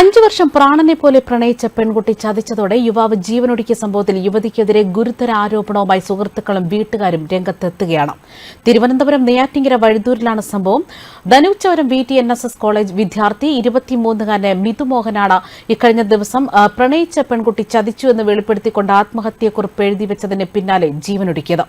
5 വർഷം പ്രാണനെ പോലെ പ്രണയിച്ച പെൺകുട്ടി ചതിച്ചതോടെ യുവാവ് ജീവനൊടുക്കിയ സംഭവത്തിൽ യുവതിക്കെതിരെ ഗുരുതര ആരോപണവുമായി സുഹൃത്തുക്കളും വീട്ടുകാരും രംഗത്തെത്തുകയാണ്. തിരുവനന്തപുരം നെയ്യാറ്റിൻകര വഴുതൂരിലാണ് സംഭവം. ധനുച്ചവരം VTNSS കോളേജ് വിദ്യാർത്ഥി 23-കാരനെ മിഥുമോഹനാണ് ഇക്കഴിഞ്ഞ ദിവസം പ്രണയിച്ച പെൺകുട്ടി ചതിച്ചു എന്ന് വെളിപ്പെടുത്തിക്കൊണ്ട് ആത്മഹത്യക്കുറിപ്പ് എഴുതിവെച്ചതിന് പിന്നാലെ ജീവനൊടുക്കിയത്.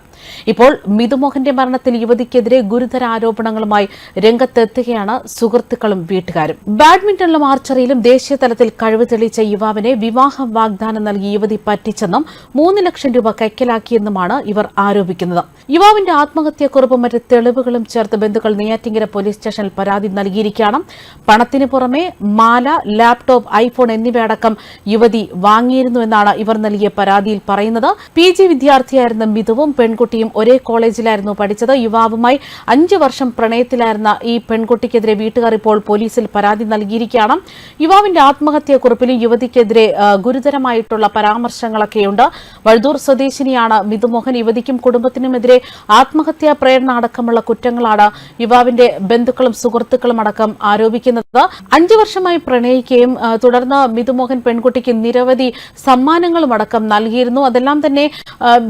ഇപ്പോൾ മിഥുമോഹന്റെ മരണത്തിൽ യുവതിക്കെതിരെ ഗുരുതര ആരോപണങ്ങളുമായി രംഗത്തെത്തുകയാണ് സുഹൃത്തുക്കളും വീട്ടുകാരും. ബാഡ്മിന്റണിലും ആർച്ചറിയിലും ദേശീയ തലത്തിൽ കഴിവ് തെളിയിച്ച യുവാവിനെ വിവാഹ വാഗ്ദാനം നൽകി യുവതി പറ്റിച്ചെന്നും 3 ലക്ഷം രൂപ കൈക്കലാക്കിയെന്നുമാണ് ഇവർ ആരോപിക്കുന്നത്. യുവാവിന്റെ ആത്മഹത്യക്കുറിപ്പും മറ്റ് തെളിവുകളും ചേർത്ത് ബന്ധുക്കൾ നെയ്യാറ്റിൻകര പോലീസ് സ്റ്റേഷനിൽ പരാതി നൽകിയിരിക്കുകയാണ്. പണത്തിന് പുറമെ മാല, ലാപ്ടോപ്പ്, ഐഫോൺ എന്നിവയടക്കം യുവതി വാങ്ങിയിരുന്നുവെന്നാണ് ഇവർ നൽകിയ പരാതിയിൽ പറയുന്നത്. PG വിദ്യാർത്ഥിയായിരുന്ന മിഥുവും പെൺകുട്ടിയും ഒരേ കോളേജിലായിരുന്നു പഠിച്ചത്. യുവാവുമായി 5 വർഷം പ്രണയത്തിലായിരുന്ന ഈ പെൺകുട്ടിക്കെതിരെ വീട്ടുകാർ ഇപ്പോൾ പോലീസിൽ പരാതി നൽകിയിരിക്കുകയാണ്. യുവാവിന്റെ ആത്മഹത്യക്കുറിപ്പിലും യുവതിക്കെതിരെ ഗുരുതരമായിട്ടുള്ള പരാമർശങ്ങളൊക്കെയുണ്ട്. വഴുതൂർ സ്വദേശിനിയാണ് മിഥുമോഹൻ. യുവതിക്കും കുടുംബത്തിനുമെതിരെ ആത്മഹത്യാ പ്രേരണ അടക്കമുള്ള കുറ്റങ്ങളാണ് യുവാവിന്റെ ബന്ധുക്കളും സുഹൃത്തുക്കളും അടക്കം ആരോപിക്കുന്നത്. 5 വർഷമായി പ്രണയിക്കുകയും തുടർന്ന് മിഥുമോഹൻ പെൺകുട്ടിക്ക് നിരവധി സമ്മാനങ്ങളും അടക്കം നൽകിയിരുന്നു. അതെല്ലാം തന്നെ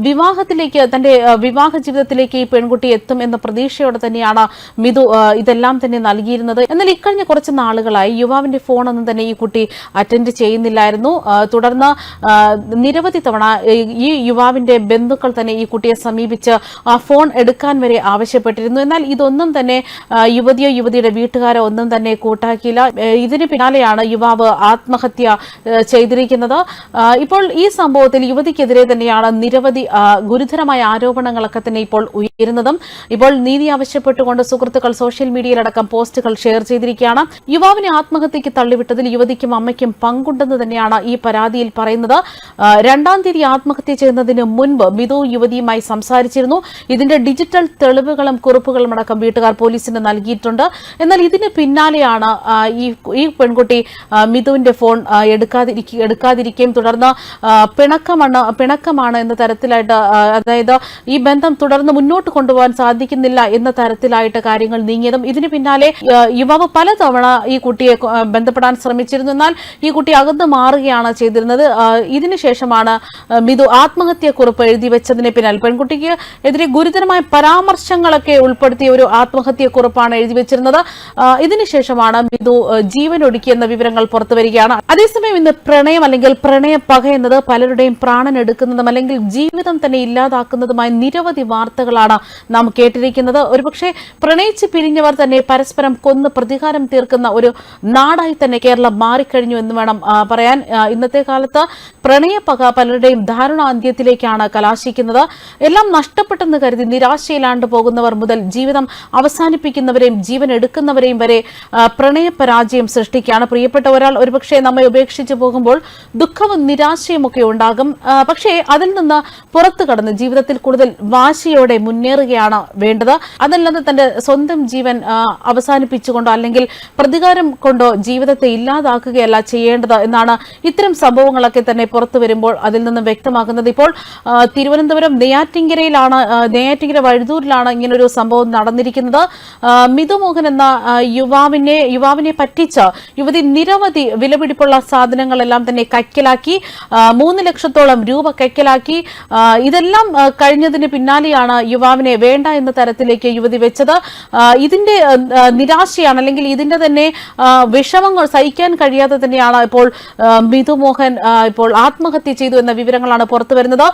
വിവാഹത്തിലേക്ക്, തന്റെ വിവാഹ ജീവിതത്തിലേക്ക് ഈ പെൺകുട്ടി എത്തും എന്ന പ്രതീക്ഷയോടെ തന്നെയാണ് മിഥു ഇതെല്ലാം തന്നെ നൽകിയിരുന്നത്. എന്നാൽ ഇക്കഴിഞ്ഞ കുറച്ച് നാളുകളായി യുവാവിന്റെ ഫോണൊന്നും തന്നെ ഈ കുട്ടി അറ്റൻഡ് ചെയ്യുന്നില്ലായിരുന്നു. തുടർന്ന് നിരവധി തവണ ഈ യുവാവിന്റെ ബന്ധുക്കൾ തന്നെ ഈ കുട്ടിയെ സമീപിച്ച് ആ ഫോൺ എടുക്കാൻ വരെ ആവശ്യപ്പെട്ടിരുന്നു. എന്നാൽ ഇതൊന്നും തന്നെ യുവതിയോ യുവതിയുടെ വീട്ടുകാരോ ഒന്നും തന്നെ കൂട്ടാക്കിയില്ല. ഇതിന് പിന്നാലെയാണ് യുവാവ് ആത്മഹത്യ ചെയ്തിരിക്കുന്നത്. ഇപ്പോൾ ഈ സംഭവത്തിൽ യുവതിക്കെതിരെ തന്നെയാണ് നിരവധി ഗുരുതരമായ ആരോപണങ്ങളൊക്കെ തന്നെ ഇപ്പോൾ ഉയരുന്നതും. ഇപ്പോൾ നീതി ആവശ്യപ്പെട്ടുകൊണ്ട് സുഹൃത്തുക്കൾ സോഷ്യൽ മീഡിയയിലടക്കം പോസ്റ്റുകൾ ഷെയർ ചെയ്തിരിക്കുകയാണ്. യുവാവിനെ ആത്മഹത്യക്ക് തള്ളിവിട്ടതിൽ യുവതിക്കും അമ്മയ്ക്കും പങ്കുണ്ടെന്ന് തന്നെയാണ് ഈ പരാതിയിൽ പറയുന്നത്. 2-ാം തീയതി ആത്മഹത്യ ചെയ്യുന്നതിന് മുൻപ് മിഥു യുവതിയുമായി സംസാരിച്ചിരുന്നു. ഇതിന്റെ ഡിജിറ്റൽ തെളിവുകളും കുറിപ്പുകളും അടക്കം വീട്ടുകാർ പോലീസിന് നൽകിയിട്ടുണ്ട്. എന്നാൽ ഇതിന് പിന്നാലെയാണ് ഈ പെൺകുട്ടി മിഥുവിന്റെ ഫോൺ എടുക്കാതിരിക്കുകയും തുടർന്ന് പിണക്കമാണ് എന്ന തരത്തിലായിട്ട്, അതായത് ഈ ബന്ധം തുടർന്ന് മുന്നോട്ട് കൊണ്ടുപോകാൻ സാധിക്കുന്നില്ല എന്ന തരത്തിലായിട്ട് കാര്യങ്ങൾ നീങ്ങിയതും. ഇതിന് പിന്നാലെ യുവാവ് പലതവണ ഈ കുട്ടിയെ ബന്ധപ്പെടാൻ ശ്രമിച്ചിരുന്നു. എന്നാൽ ഈ കുട്ടി അകന്നു മാറുകയാണ് ചെയ്തിരുന്നത്. ഇതിനുശേഷമാണ് മിഥു ആത്മഹത്യക്കുറിപ്പ് എഴുതി വെച്ചതിന് പിന്നാലെ പെൺകുട്ടിക്ക് എതിരെ ഗുരുതരമായ പരാമർശങ്ങളൊക്കെ ഉൾപ്പെടുത്തിയ ഒരു ആത്മഹത്യക്കുറിപ്പാണ് എഴുതി വെച്ചിരുന്നത്. ഇതിനുശേഷമാണ് മിഥു ജീവനൊടുക്കിയെന്ന വിവരങ്ങൾ പുറത്തുവരികയാണ്. അതേസമയം ഇന്ന് പ്രണയം അല്ലെങ്കിൽ പ്രണയപ്പക എന്നത് പലരുടെയും പ്രാണൻ എടുക്കുന്നതും അല്ലെങ്കിൽ ജീവിതം തന്നെ ഇല്ലാതാക്കുന്നതുമായ നിരവധി വാർത്തകളാണ് നാം കേട്ടിരിക്കുന്നത്. ഒരുപക്ഷെ പ്രണയിച്ച് പിരിഞ്ഞവർ തന്നെ പരസ്പരം കൊന്ന് പ്രതികാരം തീർക്കുന്ന ഒരു നാടായി തന്നെ കേരളം മാറിക്കഴിഞ്ഞു എന്ന് വേണം പറയാൻ. ഇന്നത്തെ കാലത്ത് പ്രണയപ്പക പലരുടെയും ദാരുണാന്ത്യത്തിലേക്കാണ് കലാശിക്കുന്നത്. എല്ലാം നഷ്ടപ്പെട്ടെന്ന് കരുതി നിരാശയിലാണ്ട് പോകുന്നവർ മുതൽ ജീവിതം അവസാനിപ്പിക്കുന്നവരെയും ജീവൻ എടുക്കുന്നവരെയും വരെ പ്രണയപരാജയം സൃഷ്ടിക്കുകയാണ്. പ്രിയപ്പെട്ട ഒരാൾ ഒരുപക്ഷെ നമ്മെ ഉപേക്ഷിച്ചു പോകുമ്പോൾ ദുഃഖവും നിരാശയും ഒക്കെ ഉണ്ടാകും. പക്ഷേ അതിൽ നിന്ന് പുറത്തു കടന്ന് ജീവിതത്തിൽ കൂടുതൽ വാശിയോടെ മുന്നേറുകയാണ് വേണ്ടത്. അതല്ലാതെ തന്റെ സ്വന്തം ജീവൻ അവസാനിപ്പിച്ചുകൊണ്ടോ അല്ലെങ്കിൽ പ്രതികാരം കൊണ്ടോ ജീവിതത്തെ ഇല്ലാതാക്കുകയല്ല ചെയ്യേണ്ടത് എന്നാണ് ഇത്തരം സംഭവങ്ങളൊക്കെ തന്നെ പുറത്തു വരുമ്പോൾ അതിൽ നിന്ന് വ്യക്തമാകുന്നത്. ഇപ്പോൾ തിരുവനന്തപുരം നെയ്യാറ്റിൻകര വഴുതൂരിലാണ് ഇങ്ങനൊരു സംഭവം നടന്നിരിക്കുന്നത്. മിഥുമോഹൻ എന്ന യുവാവിനെ പറ്റിച്ച് യുവതി നിരവധി വിലപിടിപ്പുള്ള സാധനങ്ങളെല്ലാം തന്നെ കൈക്കലാക്കി, 3 ലക്ഷത്തോളം രൂപ കൈക്കലാക്കി. ഇതെല്ലാം കഴിഞ്ഞതിന് പിന്നാലെയാണ് യുവാവിനെ വേണ്ട എന്ന തരത്തിലേക്ക് യുവതി വെച്ചത്. ഇതിന്റെ നിരാശയാണ് അല്ലെങ്കിൽ ഇതിന്റെ തന്നെ വിഷമങ്ങൾ സഹിക്കാൻ കഴിയാതെ തന്നെയാണ് ഇപ്പോൾ മിഥുമോഹൻ ഇപ്പോൾ ആത്മഹത്യ ചെയ്തു എന്ന വിവരങ്ങളാണ് പുറത്തു വരുന്നത്.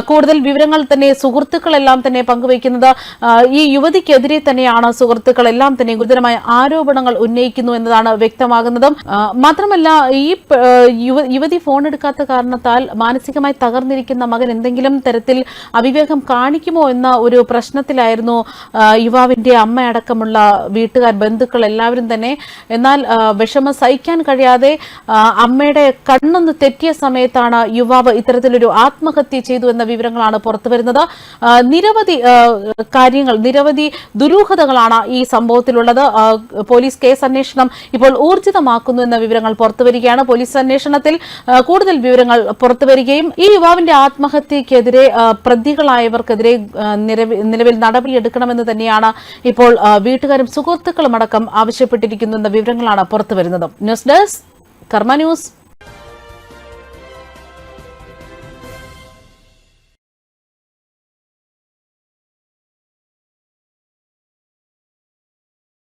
കൂടുതൽ വിവരങ്ങൾ തന്നെ സുഹൃത്തുക്കളെല്ലാം തന്നെ പങ്കുവയ്ക്കുന്നത് ഈ യുവതിക്കെതിരെ തന്നെയാണ്. സുഹൃത്തുക്കളെല്ലാം തന്നെ ഗുരുതരമായ ആരോപണങ്ങൾ ഉന്നയിക്കുന്നു എന്നതാണ് വ്യക്തമാകുന്നത്. മാത്രമല്ല ഈ യുവതി ഫോൺ എടുക്കാത്ത കാരണത്താൽ മാനസികമായി തകർന്നിരിക്കുന്ന മകൻ എന്തെങ്കിലും തരത്തിൽ അവിവേകം കാണിക്കുമോ എന്ന ഒരു പ്രശ്നത്തിലായിരുന്നു യുവാവിന്റെ അമ്മയടക്കമുള്ള വീട്ടുകാർ, ബന്ധുക്കൾ എല്ലാവരും തന്നെ. എന്നാൽ വിഷമം സഹിക്കാൻ കഴിയാതെ അമ്മയുടെ കണ്ണൊന്ന് തെറ്റിയ സമയത്താണ് യുവാവ് ഇത്തരത്തിലൊരു ആത്മഹത്യ ചെയ്തു എന്ന വിവരങ്ങളാണ് പുറത്തുവരുന്നത്. നിരവധി കാര്യങ്ങൾ, നിരവധി ദുരൂഹതകളാണ് ഈ സംഭവത്തിലുള്ളത്. പോലീസ് കേസ് അന്വേഷണം ഇപ്പോൾ ഊർജിതമാക്കുന്നു എന്ന വിവരങ്ങൾ പുറത്തുവരികയാണ്. പോലീസ് അന്വേഷണത്തിൽ കൂടുതൽ വിവരങ്ങൾ പുറത്തുവരികയും ഈ യുവാവിന്റെ ആത്മഹത്യക്കെതിരെ പ്രതികളായവർക്കെതിരെ നിലവിൽ നടപടിയെടുക്കണമെന്ന് തന്നെയാണ് ഇപ്പോൾ വീട്ടുകാരും സുഹൃത്തുക്കളും അടക്കം ആവശ്യപ്പെട്ടിരിക്കുന്നു എന്ന വിവരങ്ങളാണ് പുറത്തുവരുന്നത്. ന്യൂസ് ഡെസ്ക് കർമ്മ ന്യൂസ്.